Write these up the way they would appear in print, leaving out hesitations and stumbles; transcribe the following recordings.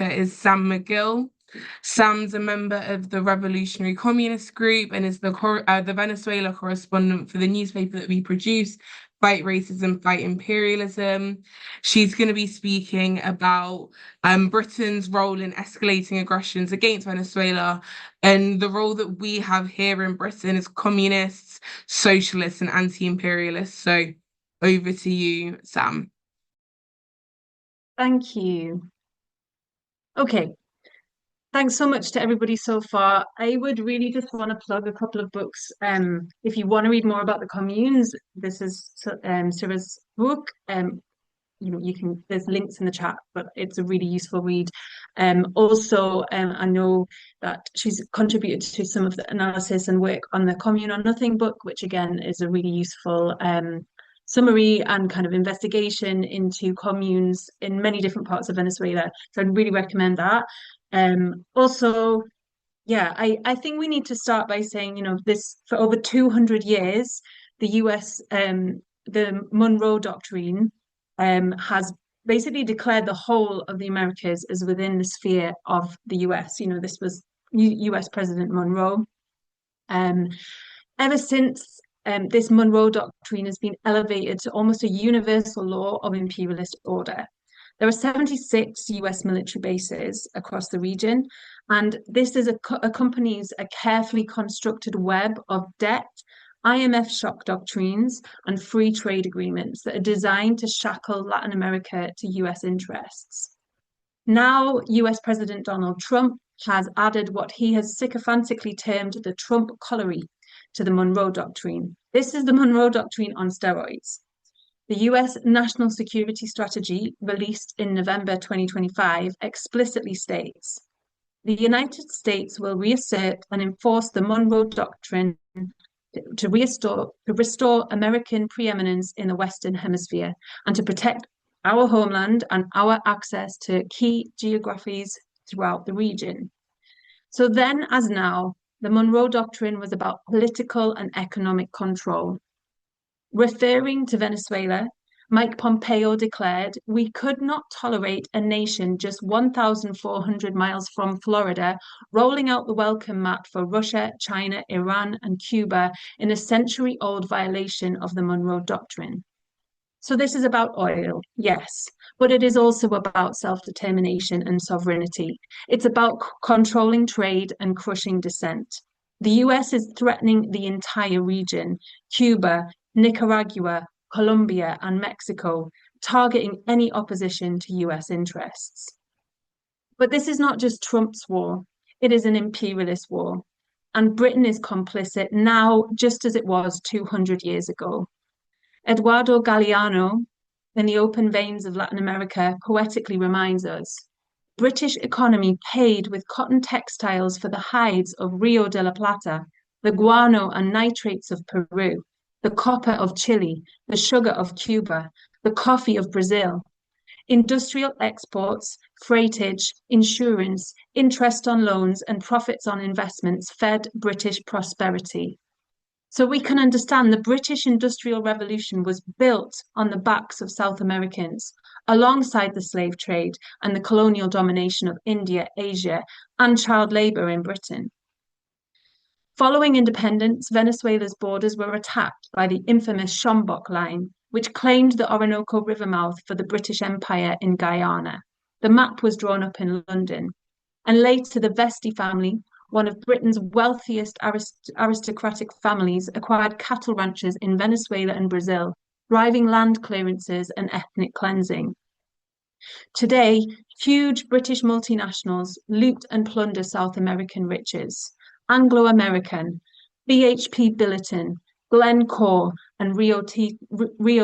character is Sam McGill. Sam's a member of the Revolutionary Communist Group and is the Venezuela correspondent for the newspaper that we produce, Fight Racism, Fight Imperialism. She's going to be speaking about Britain's role in escalating aggressions against Venezuela and the role that we have here in Britain as communists, socialists, and anti-imperialists. So over to you, Sam. Thank you. Okay, thanks so much to everybody so far. I would really just want to plug a couple of books. If you want to read more about the communes, this is Sarah's book. You can, there's links in the chat, but it's a really useful read. Also, I know that she's contributed to some of the analysis and work on the Commune or Nothing book, which again is a really useful summary and kind of investigation into communes in many different parts of Venezuela. So I'd really recommend that. Also, yeah, I think we need to start by saying, this for over 200 years, the US, the Monroe Doctrine, has basically declared the whole of the Americas as within the sphere of the US. This was US President Monroe. Um, Ever since this Monroe Doctrine has been elevated to almost a universal law of imperialist order. There are 76 US military bases across the region, and this accompanies a carefully constructed web of debt, IMF shock doctrines, and free trade agreements that are designed to shackle Latin America to US interests. Now, US President Donald Trump has added what he has sycophantically termed the Trump colliery to the Monroe Doctrine. This is the Monroe Doctrine on steroids. The US National Security Strategy, released in November 2025, explicitly states the United States will reassert and enforce the Monroe Doctrine to restore American preeminence in the Western Hemisphere and to protect our homeland and our access to key geographies throughout the region. So then, as now, the Monroe Doctrine was about political and economic control. Referring to Venezuela, Mike Pompeo declared, we could not tolerate a nation just 1,400 miles from Florida rolling out the welcome mat for Russia, China, Iran, and Cuba in a century-old violation of the Monroe Doctrine. So this is about oil, yes, but it is also about self-determination and sovereignty. It's about controlling trade and crushing dissent. The US is threatening the entire region, Cuba, Nicaragua, Colombia, and Mexico, targeting any opposition to US interests. But this is not just Trump's war, it is an imperialist war. And Britain is complicit now, just as it was 200 years ago. Eduardo Galeano, in The Open Veins of Latin America, poetically reminds us British economy paid with cotton textiles for the hides of Rio de la Plata, the guano and nitrates of Peru, the copper of Chile, the sugar of Cuba, the coffee of Brazil. Industrial exports, freightage, insurance, interest on loans, and profits on investments fed British prosperity. So we can understand the British Industrial Revolution was built on the backs of South Americans, alongside the slave trade and the colonial domination of India, Asia, and child labour in Britain. Following independence, Venezuela's borders were attacked by the infamous Shambok Line, which claimed the Orinoco River mouth for the British Empire in Guyana. The map was drawn up in London. And later, the Vesti family, one of Britain's wealthiest aristocratic families, acquired cattle ranches in Venezuela and Brazil, driving land clearances and ethnic cleansing. Today, huge British multinationals loot and plunder South American riches. Anglo American, BHP Billiton, Glencore, and Rio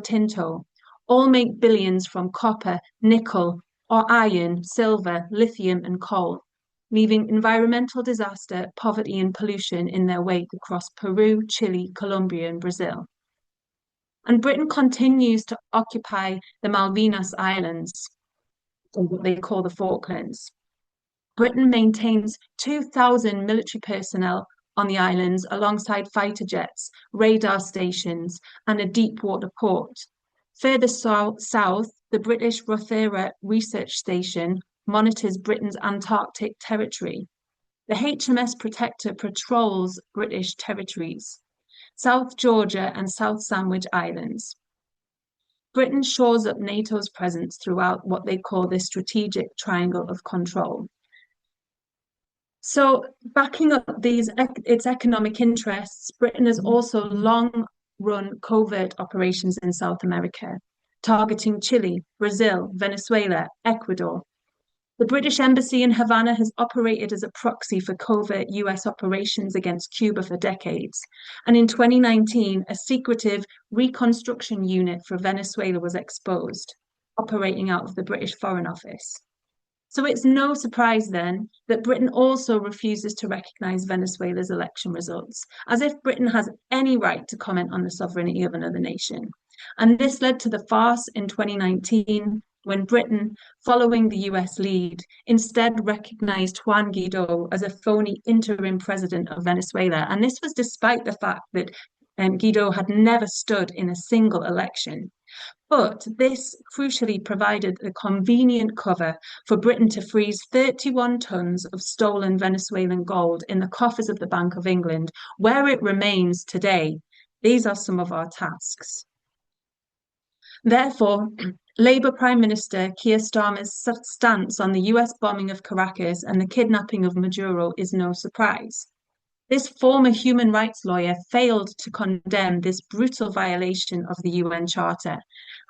Tinto all make billions from copper, nickel, or iron, silver, lithium, and coal, leaving environmental disaster, poverty, and pollution in their wake across Peru, Chile, Colombia, and Brazil. And Britain continues to occupy the Malvinas Islands, or what they call the Falklands. Britain maintains 2,000 military personnel on the islands alongside fighter jets, radar stations, and a deep water port. Further south, the British Rothera Research Station, monitors Britain's Antarctic territory. The HMS Protector patrols British territories, South Georgia and South Sandwich Islands. Britain shores up NATO's presence throughout what they call the strategic triangle of control. So, backing up its economic interests, Britain has also long run covert operations in South America, targeting Chile, Brazil, Venezuela, Ecuador. The British Embassy in Havana has operated as a proxy for covert US operations against Cuba for decades. And in 2019, a secretive reconstruction unit for Venezuela was exposed, operating out of the British Foreign Office. So it's no surprise then that Britain also refuses to recognise Venezuela's election results, as if Britain has any right to comment on the sovereignty of another nation. And this led to the farce in 2019 when Britain, following the US lead, instead recognised Juan Guaido as a phony interim president of Venezuela. And this was despite the fact that Guaido had never stood in a single election. But this crucially provided a convenient cover for Britain to freeze 31 tons of stolen Venezuelan gold in the coffers of the Bank of England, where it remains today. These are some of our tasks. Therefore, Labour Prime Minister Keir Starmer's stance on the US bombing of Caracas and the kidnapping of Maduro is no surprise. This former human rights lawyer failed to condemn this brutal violation of the UN Charter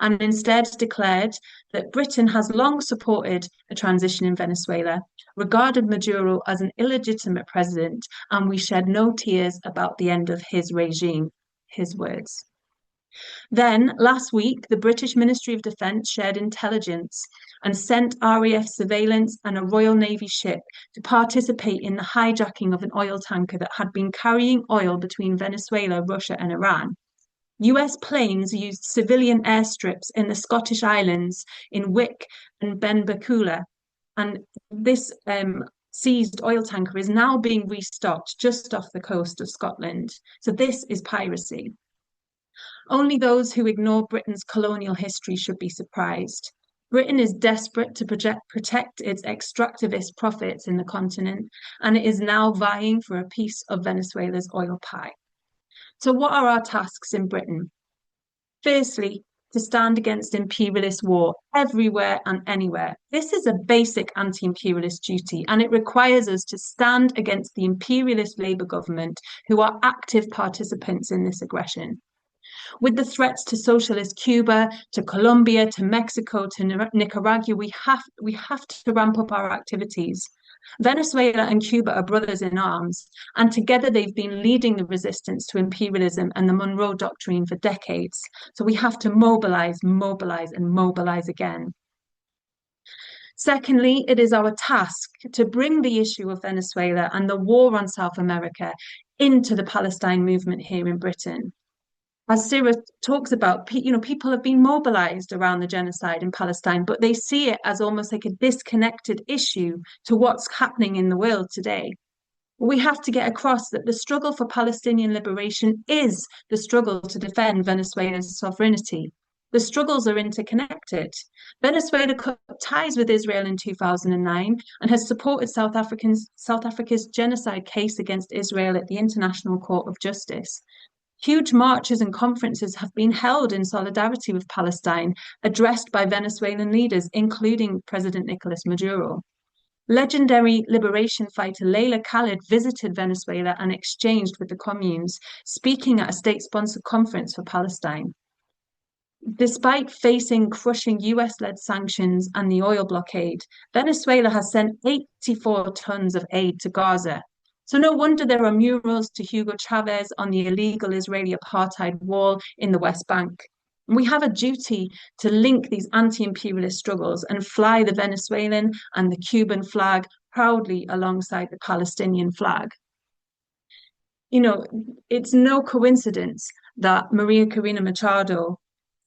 and instead declared that Britain has long supported a transition in Venezuela, regarded Maduro as an illegitimate president, and we shed no tears about the end of his regime, his words. Then, last week, the British Ministry of Defence shared intelligence and sent RAF surveillance and a Royal Navy ship to participate in the hijacking of an oil tanker that had been carrying oil between Venezuela, Russia, and Iran. US planes used civilian airstrips in the Scottish Islands in Wick and Benbecula, and this seized oil tanker is now being restocked just off the coast of Scotland. So this is piracy. Only those who ignore Britain's colonial history should be surprised. Britain is desperate to protect its extractivist profits in the continent, and it is now vying for a piece of Venezuela's oil pie. So what are our tasks in Britain? Firstly, to stand against imperialist war everywhere and anywhere. This is a basic anti-imperialist duty, and it requires us to stand against the imperialist Labour government who are active participants in this aggression. With the threats to socialist Cuba, to Colombia, to Mexico, to Nicaragua, we have to ramp up our activities. Venezuela and Cuba are brothers in arms, and together they've been leading the resistance to imperialism and the Monroe Doctrine for decades. So we have to mobilize, mobilize, and mobilize again. Secondly, it is our task to bring the issue of Venezuela and the war on South America into the Palestine movement here in Britain. As Sarah talks about, people have been mobilized around the genocide in Palestine, but they see it as almost like a disconnected issue to what's happening in the world today. We have to get across that the struggle for Palestinian liberation is the struggle to defend Venezuela's sovereignty. The struggles are interconnected. Venezuela cut ties with Israel in 2009 and has supported South Africa's genocide case against Israel at the International Court of Justice. Huge marches and conferences have been held in solidarity with Palestine, addressed by Venezuelan leaders, including President Nicolas Maduro. Legendary liberation fighter Leila Khalid visited Venezuela and exchanged with the communes, speaking at a state-sponsored conference for Palestine. Despite facing crushing US-led sanctions and the oil blockade, Venezuela has sent 84 tons of aid to Gaza. So no wonder there are murals to Hugo Chavez on the illegal Israeli apartheid wall in the West Bank. And we have a duty to link these anti-imperialist struggles and fly the Venezuelan and the Cuban flag proudly alongside the Palestinian flag. It's no coincidence that Maria Corina Machado,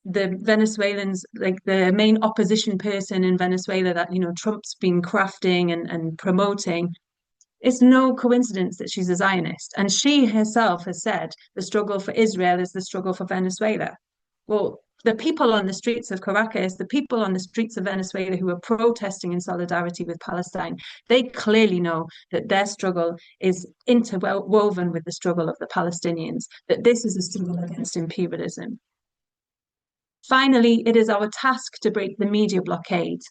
the Venezuelans, like the main opposition person in Venezuela that, Trump's been crafting and promoting, it's no coincidence that she's a Zionist. And she herself has said the struggle for Israel is the struggle for Venezuela. Well, The people on the streets of Caracas, the people on the streets of Venezuela who are protesting in solidarity with Palestine, they clearly know that their struggle is interwoven with the struggle of the Palestinians, that this is a struggle against imperialism. Finally, it is our task to break the media blockade.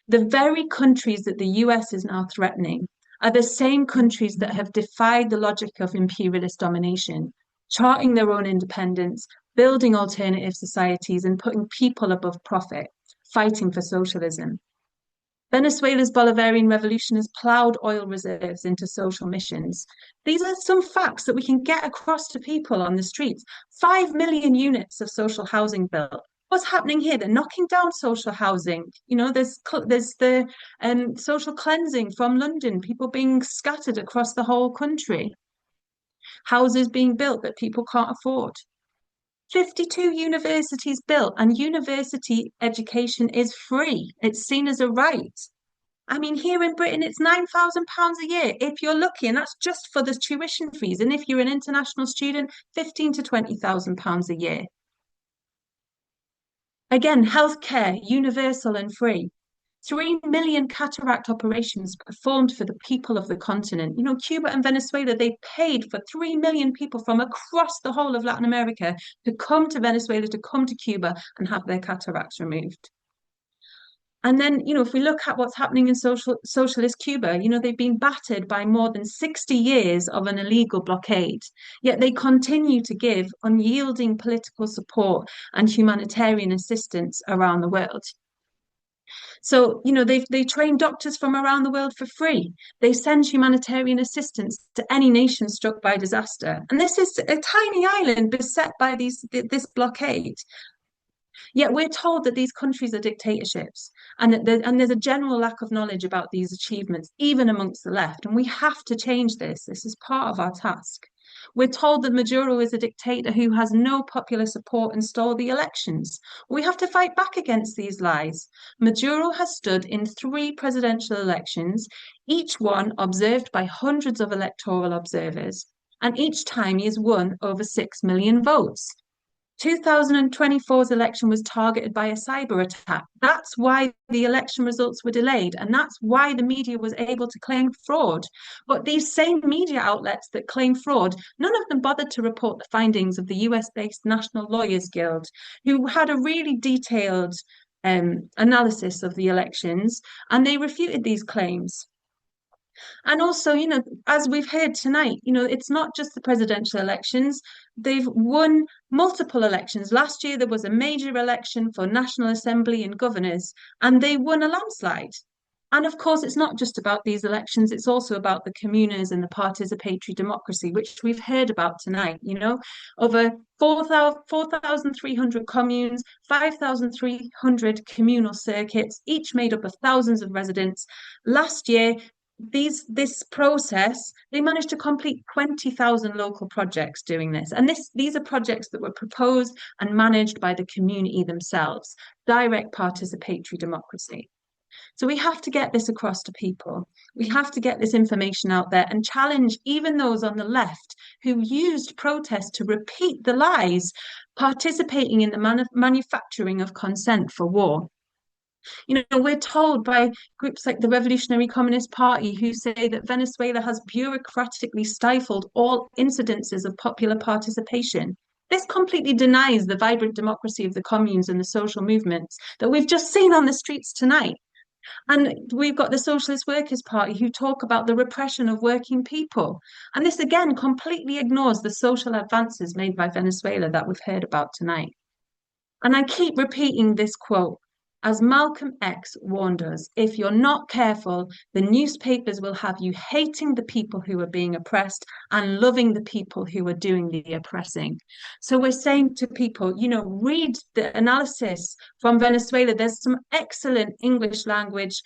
The very countries that the US is now threatening are the same countries that have defied the logic of imperialist domination, charting their own independence, building alternative societies, and putting people above profit, fighting for socialism. Venezuela's Bolivarian Revolution has plowed oil reserves into social missions. These are some facts that we can get across to people on the streets. 5 million units of social housing built. What's happening here? They're knocking down social housing. You know, there's the social cleansing from London, people being scattered across the whole country, houses being built that people can't afford. 52 universities built, and university education is free. It's seen as a right. I mean, here in Britain, it's £9,000 a year if you're lucky, and that's just for the tuition fees. And if you're an international student, 15 to £20,000 a year. Again, healthcare, universal and free. 3 million cataract operations performed for the people of the continent. You know, Cuba and Venezuela, they paid for 3 million people from across the whole of Latin America to come to Venezuela, to come to Cuba and have their cataracts removed. And then, you know, if we look at what's happening in socialist Cuba, you know, they've been battered by more than 60 years of an illegal blockade, yet they continue to give unyielding political support and humanitarian assistance around the world. So, you know, they train doctors from around the world for free. They send humanitarian assistance to any nation struck by disaster. And this is a tiny island beset by this blockade. Yet we're told that these countries are dictatorships, and there's a general lack of knowledge about these achievements, even amongst the left. And we have to change this. This is part of our task. We're told that Maduro is a dictator who has no popular support and stole the elections. We have to fight back against these lies. Maduro has stood in 3 presidential elections, each one observed by hundreds of electoral observers, and each time he has won over 6 million votes. 2024's election was targeted by a cyber attack. That's why the election results were delayed, and that's why the media was able to claim fraud. But these same media outlets that claim fraud, none of them bothered to report the findings of the US-based National Lawyers Guild, who had a really detailed analysis of the elections, and they refuted these claims. And also, you know, as we've heard tonight, you know, it's not just the presidential elections. They've won multiple elections. Last year, there was a major election for National Assembly and governors, and they won a landslide. And of course, it's not just about these elections, it's also about the communas and the participatory democracy, which we've heard about tonight. You know, over 4,300 communes, 5,300 communal circuits, each made up of thousands of residents. Last year, this process, they managed to complete 20,000 local projects doing this. And these are projects that were proposed and managed by the community themselves, direct participatory democracy. So we have to get this across to people. We have to get this information out there and challenge even those on the left who used protest to repeat the lies, participating in the manufacturing of consent for war. You know, we're told by groups like the Revolutionary Communist Party who say that Venezuela has bureaucratically stifled all incidences of popular participation. This completely denies the vibrant democracy of the communes and the social movements that we've just seen on the streets tonight. And we've got the Socialist Workers' Party who talk about the repression of working people. And this again completely ignores the social advances made by Venezuela that we've heard about tonight. And I keep repeating this quote. As Malcolm X warned us, if you're not careful, the newspapers will have you hating the people who are being oppressed and loving the people who are doing the oppressing. So we're saying to people, you know, read the analysis from Venezuela. There's some excellent English language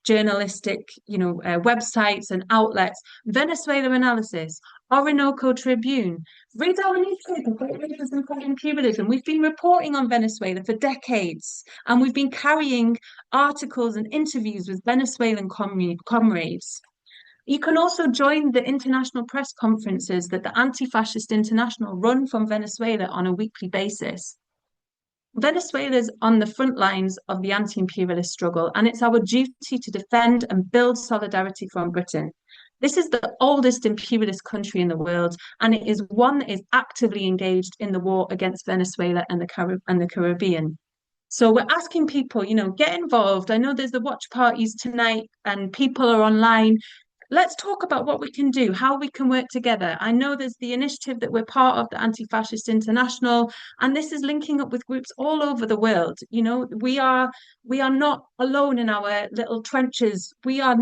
journalistic, you know, websites and outlets. Venezuela Analysis, Orinoco Tribune. Read our newspaper, Great Racism and Imperialism. We've been reporting on Venezuela for decades, and we've been carrying articles and interviews with Venezuelan comrades. You can also join the international press conferences that the Anti-Fascist International run from Venezuela on a weekly basis. Venezuela's on the front lines of the anti-imperialist struggle, and it's our duty to defend and build solidarity from Britain. This is the oldest imperialist country in the world, and it is one that is actively engaged in the war against Venezuela and the Caribbean. So we're asking people, get involved. I know there's the watch parties tonight and people are online. Let's talk about what we can do, how we can work together. I know there's the initiative that we're part of, the Anti-Fascist International, and this is linking up with groups all over the world. We are not alone in our little trenches. We are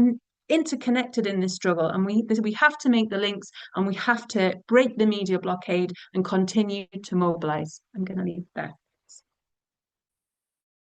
interconnected in this struggle, and we have to make the links, and we have to break the media blockade and continue to mobilize. I'm going to leave it there.